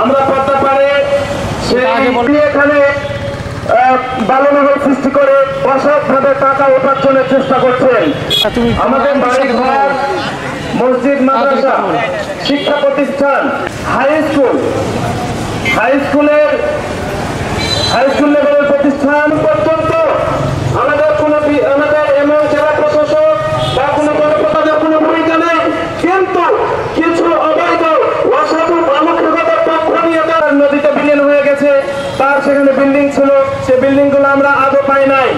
আমরা পদ্মাপাড়ে এখানে বালুমহল সৃষ্টি করে অসৎভাবে টাকা উপার্জনের চেষ্টা করছেন। আমাদের বাড়ি ঘর, মসজিদ, মাদ্রাসা, শিক্ষা প্রতিষ্ঠান, হাই স্কুল লেভেলের প্রতিষ্ঠান পর্যন্ত আমাদের এমন জেলা প্রশাসক বা কোনো কর্মকর্তাদের কোনো ভূমিকা নেই। কিন্তু কিছু অবৈধ অসাধু বালুখেদাদের পক্ষ নিয়ে তার নদীতে বিলীন হয়ে গেছে। তার সেখানে বিল্ডিং ছিল, সে বিল্ডিং গুলো আমরা আদৌ পাই নাই।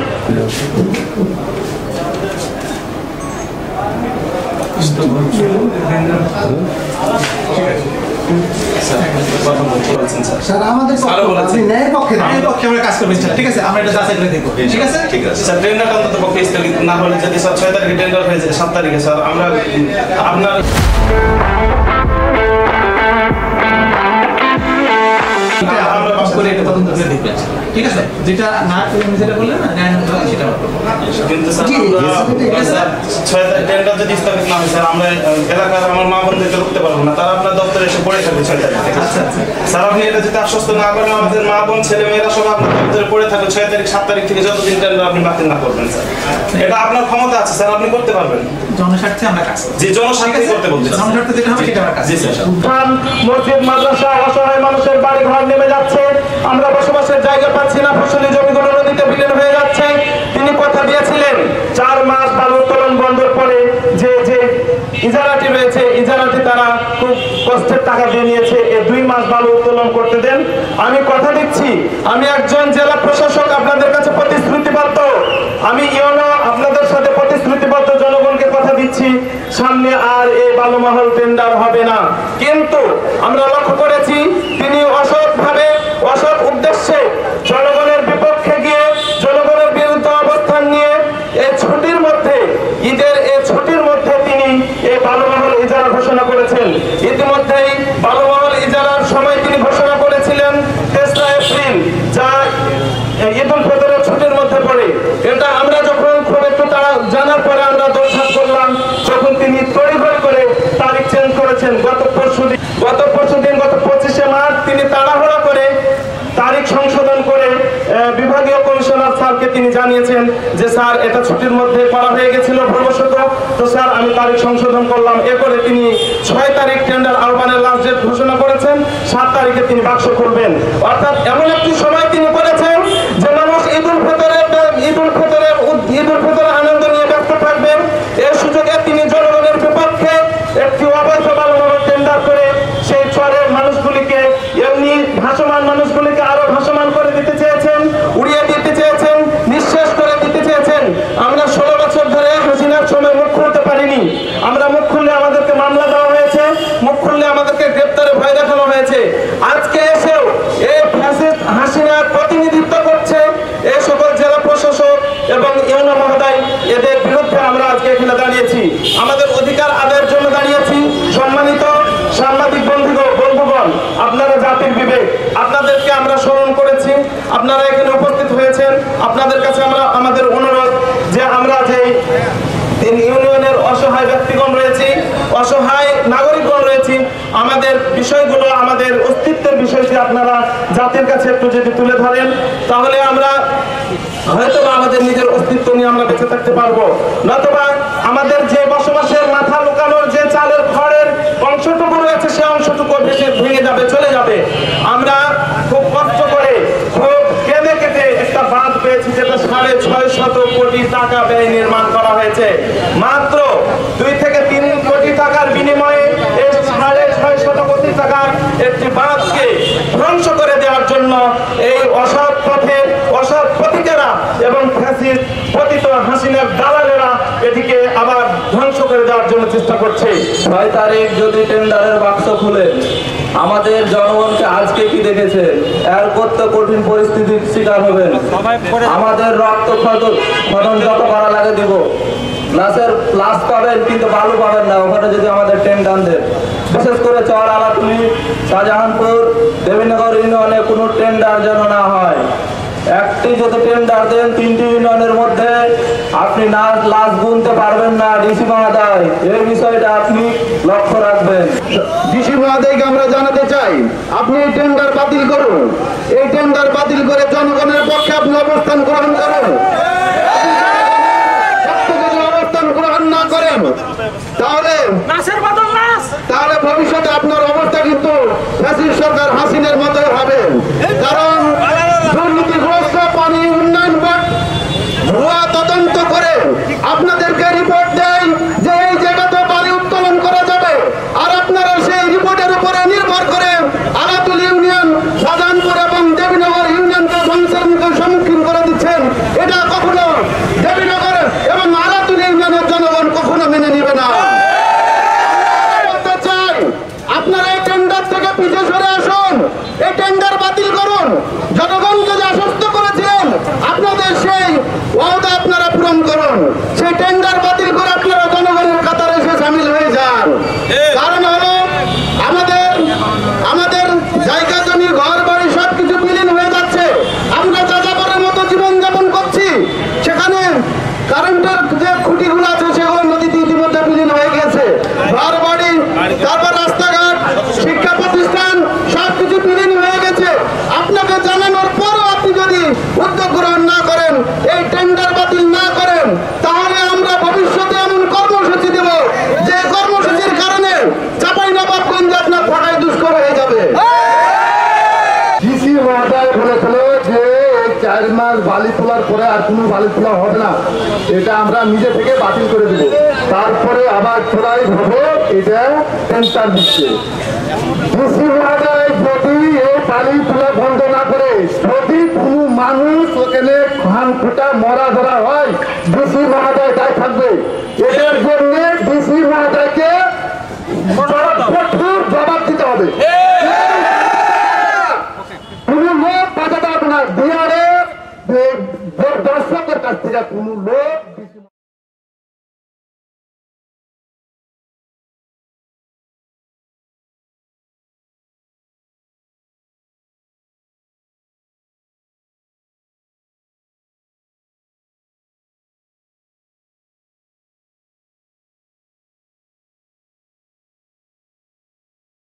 ঠিক আছে, আমরা এটা যাচাই করে দেখবো। ঠিক আছে, স্যার টেন্ডারটা অন্তত পক্ষে স্থগিত না হলে যদি স্যার 6 তারিখে টেন্ডার হয়ে যায় 7 তারিখে স্যার আমরা আপনার ঠিক আছে, যেটা না যেটা বললেন না সেটা কিন্তু স্যার 6 তারিখ টেন্ডার যদি স্থগিত না হয় স্যার আমরা এলাকার আমার মা বোনদেরকে রুখতে পারবো না, তারা আপনার দপ্তরে এসে পড়ে থাকবে 6 তারিখে। স্যার আপনি এটা যদি আশ্বস্ত না করেন আমাদের মা বোন ছেলে মেয়েরা সব আপনার দপ্তরে পড়ে থাকবে 6 তারিখ 7 তারিখ থেকে যতদিন টেন্ডার আপনি বাতিল না করবেন স্যার। এটা আপনার ক্ষমতা আছে স্যার, আপনি করতে পারবেন। জনস্বার্থে আমরা কাজ করি। জি, জনস্বার্থে করতে বলছি। জনস্বার্থে যেটা হবে সেটা আমরা কাজ। জি স্যার। মসজিদ, মাদ্রাসা, অসহায় মানুষের বাড়ি ঘর নেমে যাচ্ছে, আমরা বসবাসের জায়গা পাচ্ছি না, ফসলি জমিগুলো নদীতে বিলীন হয়ে যাচ্ছে। তিনি কথা দিয়েছিলেন 4 মাস বালু উত্তোলন বন্ধের পরে যে ইজারাটি রয়েছে, ইজারাটি তারা খুব কষ্টের টাকা দিয়ে নিয়েছে, 2 মাস বালু উত্তোলন করতে দেন। আমি কথা দিচ্ছি, আমি একজন জেলা প্রশাসক, আপনাদের কাছে প্রতিশ্রুতিবদ্ধ, আমি ইউনো আপনাদের সাথে প্রতিশ্রুতিবদ্ধ, জনগণকে কথা দিচ্ছি সামনে আর এই বালুমহল টেন্ডার হবে না। কিন্তু আমরা লক্ষ্য করেছি তিনি অসৎভাবে, অসৎ উদ্দেশ্যে জনগণের বিপক্ষে গিয়ে জনগণের বিরুদ্ধে অবস্থান নিয়ে এই ছুটির মধ্যে, ঈদের এই ছুটির মধ্যে তিনি এই বালুমহল ইজারা ঘোষণা করেছেন। ইতিমধ্যেই বালুমহল ইজারার সময় তিনি ঘোষণা করেছিলেন 3রা এপ্রিল, যা ঈদ উল ফিতরের ছুটির মধ্যে পড়ে। এটা আমরা যখন খুব একটু জানার পরে আমরা দৌড়ঝাঁপ করলাম, যখন তিনি তড়িঘড়ি করে তারিখ চেঞ্জ করেছেন। গত পরশুদিন 25শে মার্চ তিনি তাড়াহুড়া করে তারিখ সংশোধন করে বিভাগীয় কমিশনার স্যারকে তিনি জানিয়েছেন যে স্যার এটা ছুটির মধ্যে করা হয়ে গেছিল ভুলবশত, তো স্যার আমি তারিখ সংশোধন করলাম। এরপরে তিনি 6 তারিখ টেন্ডার আহ্বানের লাস্ট ডেট ঘোষণা করেছেন, 7 তারিখে তিনি বাক্স করবেন। অর্থাৎ এমন একটি সময় তিনি করেছেন যে মানুষ ঈদ উল ফিতরের আনন্দ নিয়ে ব্যস্ত থাকবেন। এই সুযোগে তিনি জনগণের বিপক্ষে একটি অবৈধ বালুমহল টেন্ডার করে সেই চরের মানুষগুলিকে, এমনি ভাসমান মানুষগুলিকে আরো ভাসমান করে দিতে চেয়েছেন, উড়িয়ে দিতে চেয়েছেন, নিঃশেষ করে দিতে চেয়েছেন। আমরা 16 বছর ধরে হাসিনার সময় মুখ খুলতে পারিনি। আমরা মুখ খুললে আমাদেরকে মামলা দেওয়া হয়েছে, মুখ খুললে আমাদেরকে গ্রেপ্তারে ভয় দেখানো হয়েছে। আজকে এসেও এই ফ্যাসিস্ট হাসিনার প্রতিনিধিত্ব করছে এই সকল জেলা প্রশাসক এবং ইউনো মহোদয়, এদের বিরুদ্ধে আমরা আজকে এখানে দাঁড়িয়েছি, আমাদের অধিকার আদায়ের জন্য দাঁড়িয়েছি। সম্মানিত সাংবাদিক বন্ধুগণ, আপনারা জাতির বিবেক, আপনাদেরকে আমরা স্মরণ করেছি, আপনারা এখানে উপস্থিত হয়েছেন। আপনাদের কাছে আমাদের অনুরোধ যে আমরা যে ইউনিয়নের অসহায় ব্যক্তিগণ রয়েছি, অসহায় নাগরিকগণ রয়েছি, আমাদের বিষয়গুলো, আমাদের অস্তিত্বের বিষয়টি আপনারা জাতির কাছে একটু যদি তুলে ধরেন, তাহলে আমরা হয়তো আমাদের নিজের অস্তিত্ব নিয়ে আমরা বেঁচে থাকতে পারবো। নতুবা আমাদের যে বসবাসের মাথা লুকানোর যে চালের ঘরের অংশটুকু রয়েছে, সে অংশটুকু ভেঙে যাবে, চলে যাবে। আমরা খুব কষ্ট করে, খুব কেঁদে কেটে একটা বাঁধ পেয়েছি, যেটা 650 কোটি টাকা ব্যয় নির্মাণ করা হয়েছে। মাত্র 2 থেকে 3 কোটি টাকার বিনিময়ে এই 650 কোটি টাকার একটি বাঁধকে ধ্বংস করে দেওয়ার জন্য এই অসৎ পথে, অসৎ পথিকেরা এবং ফ্যাসিস্ট পতিত হাসিনার দালালেরা এটিকে আবার ধ্বংস করে দেওয়ার জন্য চেষ্টা করছে। 6 তারিখ যদি টেন্ডারের বাক্স খুলে আমাদের জনগণকে আজকে কি দেখেছে, এর কত কঠিন পরিস্থিতির শিকার হবেন। আমাদের রক্ত খনন যত করা লাগে দিব, লাশ পাবেন কিন্তু বালু পাবেন না ওখানে যদি আমাদের টেন্ডার দেন। বিশেষ করে চর আলাতুলি, শাহজাহানপুর, দেবীনগর ইউনিয়নে কোনো টেন্ডার যেন না হয়। একটি যদি টেন্ডার দেন 3টি ইউনিয়নের মধ্যে আপনি না লাশ গুনতে পারবেন না ডিসি মহোদয়, এই বিষয়টা আপনি লক্ষ্য রাখবেন। ডিসি মহোদয়কে আমরা জানাতে চাই, আপনি এই টেন্ডার বাতিল করুন। এই টেন্ডার বাতিল করে জনগণের পক্ষে আপনি অবস্থান গ্রহণ করুন। যদি অবস্থান গ্রহণ না করেন তাহলে ভবিষ্যতে আপনার অবস্থা কিন্তু ফ্যাসিস্ট সরকার হাসিনের মতোই হবে। কারণ দুর্নীতিগ্রস্ত পানি উন্নয়ন বোর্ড ভুয়া তদন্ত করে আপনাদেরকে রিপোর্ট দেয় যে এই জায়গাতে পানি উত্তোলন করা যাবে, আর আপনারা সেই রিপোর্টের উপরে নির্ভর করে আলাতুল ইউনিয়ন, শাহজাহানপুর এবং দেবীনগর ইউনিয়নকে ধ্বংসের মুখে সম্মুখীন করে দিচ্ছেন। এটা কখনো দেবীনগর এবং আলাতুল ইউনিয়নের জনগণ কখনো মেনে নিবে না। আপনারা এই টেন্ডার থেকে পিছিয়ে সরে আসুন, এই টেন্ডার বাতিল করুন। জনগণকে যে আশ্বস্ত করেছিলেন আপনাদের সেই ওয়াদা আপনারা পূরণ করুন। সেই টেন্ডার বাতিল করে আপনারা জনগণের কাতারে এসে সামিল হয়ে যান। কারণ হলো আমাদের জায়গা জমি, ঘর বাড়ি সবকিছু বিলীন হয়ে যাচ্ছে। আমরা যাযাবরের মতো জীবনযাপন করছি। সেখানে কারেন্টের যে খুঁটিগুলো আছে সেগুলো নদীতে ইতিমধ্যে বিলীন হয়ে গেছে। ঘর বাড়ি, তারপর রাস্তাঘাট, শিক্ষা প্রতিষ্ঠান সবকিছু বিলীন হয়ে গেছে। আপনাকে জানানোর পরও আপনি যদি উদ্যোগ গ্রহণ না করেন, এই টেন্ডার বাতিল না করেন, তাহলে আমরা ভবিষ্যতে এমন কর্মসূচি দেব যে কর্মসূচির কারণে চাঁপাইনবাবগঞ্জে আপনার থাকায় দুষ্কর হয়ে যাবে। ডিসি মহোদয় বলেছিল যে 4 মাস বালি তোলার পরে আর কোনো বালি তোলা হবে না, এটা আমরা নিজে থেকে বাতিল করে দেব। তারপরে আবার তোলাই হবে, এটা টেন্ডার দিচ্ছে। ডিসি মহোদয় যদি এই বালি তোলা বন্ধ না করে, যদি কোনো মানুষ ওখানে ধান ফুটা মরা ধরা হয়, ডিসি মহোদয় দায় থাকবে। এটার জন্য ডিসি মহোদয়কে কঠোর জবাব দিতে হবে। কোনো লোক বাঁচাতে হবে না, বিহারে দর্শকের কাছ থেকে কোনো লোক